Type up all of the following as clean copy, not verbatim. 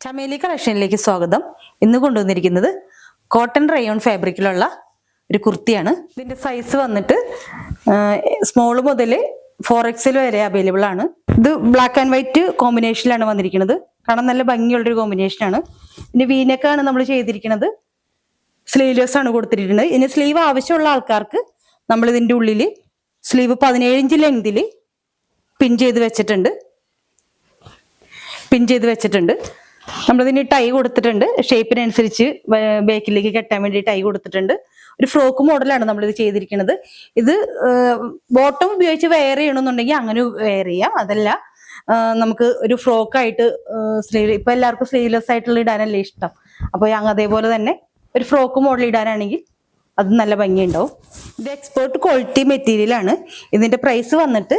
ചമേലി കളക്ഷനിലേക്ക് സ്വാഗതം. ഇന്ന് കൊണ്ടുവന്നിരിക്കുന്നത് കോട്ടൺ റയോൺ ഫാബ്രിക്കിലുള്ള ഒരു കുർത്തിയാണ്. ഇതിന്റെ സൈസ് വന്നിട്ട് സ്മോൾ മുതൽ 4XL വരെ അവൈലബിൾ ആണ്. ഇത് ബ്ലാക്ക് ആൻഡ് വൈറ്റ് കോമ്പിനേഷനിലാണ് വന്നിരിക്കുന്നത്. കാണാൻ നല്ല ഭംഗിയുള്ളൊരു കോമ്പിനേഷനാണ്. പിന്നെ വീനെക്കാണ് നമ്മൾ ചെയ്തിരിക്കുന്നത്. സ്ലീവ്ലെസ് ആണ് കൊടുത്തിരിക്കുന്നത്. ഇനി സ്ലീവ് ആവശ്യമുള്ള ആൾക്കാർക്ക് നമ്മൾ ഇതിന്റെ ഉള്ളിൽ സ്ലീവ് 17 ഇഞ്ച് ലെങ്തിൽ പിൻ ചെയ്ത് വെച്ചിട്ടുണ്ട്. നമ്മളിതിന് ടൈ കൊടുത്തിട്ടുണ്ട്. ഷേപ്പിനനുസരിച്ച് ബാക്കിലേക്ക് കെട്ടാൻ വേണ്ടി ടൈ കൊടുത്തിട്ടുണ്ട്. ഒരു ഫ്രോക്ക് മോഡലാണ് നമ്മളിത് ചെയ്തിരിക്കുന്നത്. ഇത് ബോട്ടം ഉപയോഗിച്ച് വെയർ ചെയ്യണമെന്നുണ്ടെങ്കിൽ അങ്ങനെ വെയർ ചെയ്യാം. അതല്ല നമുക്ക് ഒരു ഫ്രോക്കായിട്ട് ഇപ്പൊ എല്ലാവർക്കും സ്ലീവ്ലെസ് ആയിട്ടുള്ള ഇടാനല്ലേ ഇഷ്ടം. അപ്പൊ അതേപോലെ തന്നെ ഒരു ഫ്രോക്ക് മോഡൽ ഇടാനാണെങ്കിൽ അത് നല്ല ഭംഗിയുണ്ടാവും. ഇത് എക്സ്പോർട്ട് ക്വാളിറ്റി മെറ്റീരിയൽ ആണ്. ഇതിന്റെ പ്രൈസ് വന്നിട്ട്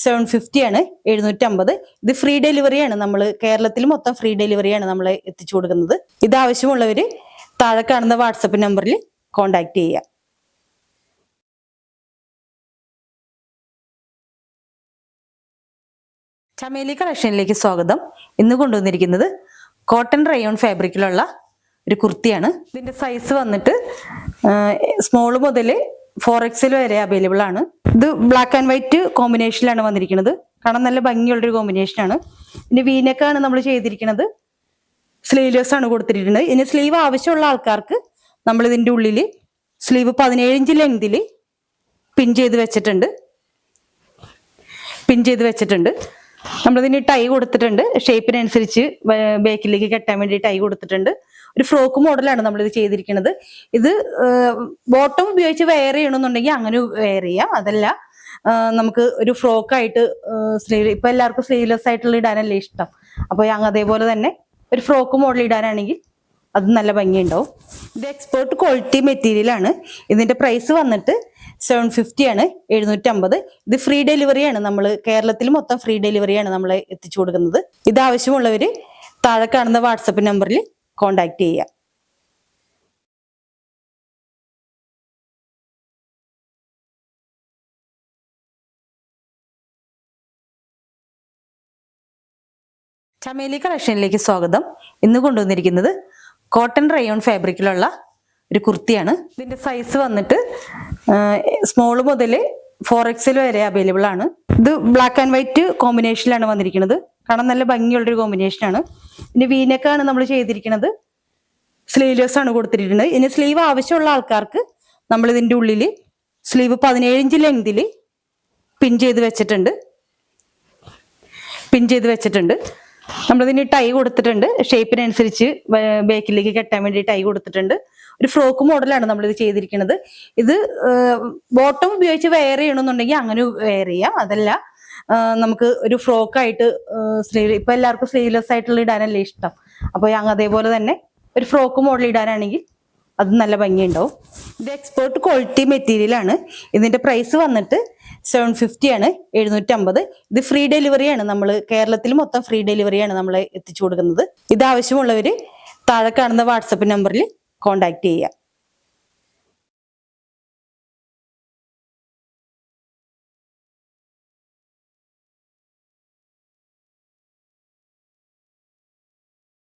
750 ആണ്, 750. ഇത് ഫ്രീ ഡെലിവറിയാണ്. നമ്മൾ കേരളത്തിൽ മൊത്തം ഫ്രീ ഡെലിവറിയാണ് നമ്മൾ എത്തിച്ചു കൊടുക്കുന്നത്. ഇത് ആവശ്യമുള്ളവര് താഴെ കാണുന്ന വാട്സപ്പ് നമ്പറിൽ കോണ്ടാക്ട് ചെയ്യുക. ചമേലി കളക്ഷനിലേക്ക് സ്വാഗതം. ഇന്ന് കൊണ്ടുവന്നിരിക്കുന്നത് കോട്ടൺ റയോൺ ഫാബ്രിക്കിലുള്ള ഒരു കുർത്തിയാണ്. ഇതിന്റെ സൈസ് വന്നിട്ട് സ്മോൾ മുതൽ 4XL വരെ അവൈലബിൾ ആണ്. ഇത് ബ്ലാക്ക് ആൻഡ് വൈറ്റ് കോമ്പിനേഷനിലാണ് വന്നിരിക്കുന്നത്. കാണാൻ നല്ല ഭംഗിയുള്ളൊരു കോമ്പിനേഷനാണ്. പിന്നെ വീനെക്കാണ് നമ്മൾ ചെയ്തിരിക്കുന്നത്. സ്ലീവ്ലെസ് ആണ് കൊടുത്തിരിക്കുന്നത്. ഇനി സ്ലീവ് ആവശ്യമുള്ള ആൾക്കാർക്ക് നമ്മൾ ഇതിന്റെ ഉള്ളിൽ സ്ലീവ് 17 ഇഞ്ച് ലെങ്തിൽ പിൻ ചെയ്ത് വെച്ചിട്ടുണ്ട്. നമ്മളിതിന് ടൈ കൊടുത്തിട്ടുണ്ട്. ഷേപ്പിനനുസരിച്ച് ബാക്കിലേക്ക് കെട്ടാൻ വേണ്ടി ടൈ കൊടുത്തിട്ടുണ്ട്. ഒരു ഫ്രോക്ക് മോഡലാണ് നമ്മളിത് ചെയ്തിരിക്കുന്നത്. ഇത് ബോട്ടം ഉപയോഗിച്ച് വെയർ ചെയ്യണമെന്നുണ്ടെങ്കിൽ അങ്ങനെ വെയർ ചെയ്യാം. അതല്ല നമുക്ക് ഒരു ഫ്രോക്കായിട്ട് ഇപ്പൊ എല്ലാവർക്കും സ്ലീവ്ലെസ് ആയിട്ടുള്ള ഇടാനല്ലേ ഇഷ്ടം. അപ്പൊ അതേപോലെ തന്നെ ഒരു ഫ്രോക്ക് മോഡൽ ഇടാനാണെങ്കിൽ അത് നല്ല ഭംഗിയുണ്ടാവും. ഇത് എക്സ്പോർട്ട് ക്വാളിറ്റി മെറ്റീരിയൽ ആണ്. ഇതിന്റെ പ്രൈസ് വന്നിട്ട് 750 ആണ്, 750. ഇത് ഫ്രീ ഡെലിവറിയാണ്. നമ്മൾ കേരളത്തിൽ മൊത്തം ഫ്രീ ഡെലിവറിയാണ് നമ്മൾ എത്തിച്ചു കൊടുക്കുന്നത്. ഇത് ആവശ്യമുള്ളവര് താഴെ കാണുന്ന വാട്സപ്പ് നമ്പറിൽ കോണ്ടാക്ട് ചെയ്യുക. ചമേലി കളക്ഷനിലേക്ക് സ്വാഗതം. ഇന്ന് കൊണ്ടുവന്നിരിക്കുന്നത് കോട്ടൺ റയോൺ ഫാബ്രിക്കിലുള്ള ഒരു കുർത്തിയാണ്. ഇതിന്റെ സൈസ് വന്നിട്ട് സ്മോൾ മുതൽ 4XL വരെ അവൈലബിൾ ആണ്. ഇത് ബ്ലാക്ക് ആൻഡ് വൈറ്റ് കോമ്പിനേഷനിലാണ് വന്നിരിക്കുന്നത്. കാണാൻ നല്ല ഭംഗിയുള്ളൊരു കോമ്പിനേഷനാണ്. പിന്നെ വീനെക്കാണ് നമ്മൾ ചെയ്തിരിക്കുന്നത്. സ്ലീവ്ലെസ് ആണ് കൊടുത്തിരിക്കുന്നത്. ഇനി സ്ലീവ് ആവശ്യമുള്ള ആൾക്കാർക്ക് നമ്മൾ ഇതിന്റെ ഉള്ളിൽ സ്ലീവ് 17 ഇഞ്ച് ലെങ്തിൽ പിൻ ചെയ്ത് വെച്ചിട്ടുണ്ട്. നമ്മളിതിന് ടൈ കൊടുത്തിട്ടുണ്ട്. ഷേപ്പിനനുസരിച്ച് ബാക്കിലേക്ക് കെട്ടാൻ വേണ്ടി ടൈ കൊടുത്തിട്ടുണ്ട്. ഒരു ഫ്രോക്ക് മോഡലാണ് നമ്മളിത് ചെയ്തിരിക്കുന്നത്. ഇത് ബോട്ടം ഉപയോഗിച്ച് വെയർ ചെയ്യണമെന്നുണ്ടെങ്കിൽ അങ്ങനെ വെയർ ചെയ്യാം. അതല്ല നമുക്ക് ഒരു ഫ്രോക്കായിട്ട് ഇപ്പൊ എല്ലാവർക്കും സ്ലീവ്ലെസ് ആയിട്ടുള്ള ഇടാനല്ലേ ഇഷ്ടം. അപ്പൊ അതേപോലെ തന്നെ ഒരു ഫ്രോക്ക് മോഡൽ ഇടാനാണെങ്കിൽ അത് നല്ല ഭംഗിയുണ്ടാവും. ഇത് എക്സ്പോർട്ട് ക്വാളിറ്റി മെറ്റീരിയൽ ആണ്. ഇതിന്റെ പ്രൈസ് വന്നിട്ട് 750 ആണ്, 750. ഇത് ഫ്രീ ഡെലിവറിയാണ്. നമ്മൾ കേരളത്തിൽ മൊത്തം ഫ്രീ ഡെലിവറിയാണ് നമ്മൾ എത്തിച്ചു കൊടുക്കുന്നത്. ഇത് ആവശ്യമുള്ളവര് താഴെ കാണുന്ന വാട്സപ്പ് നമ്പറിൽ കോണ്ടാക്ട് ചെയ്യുക.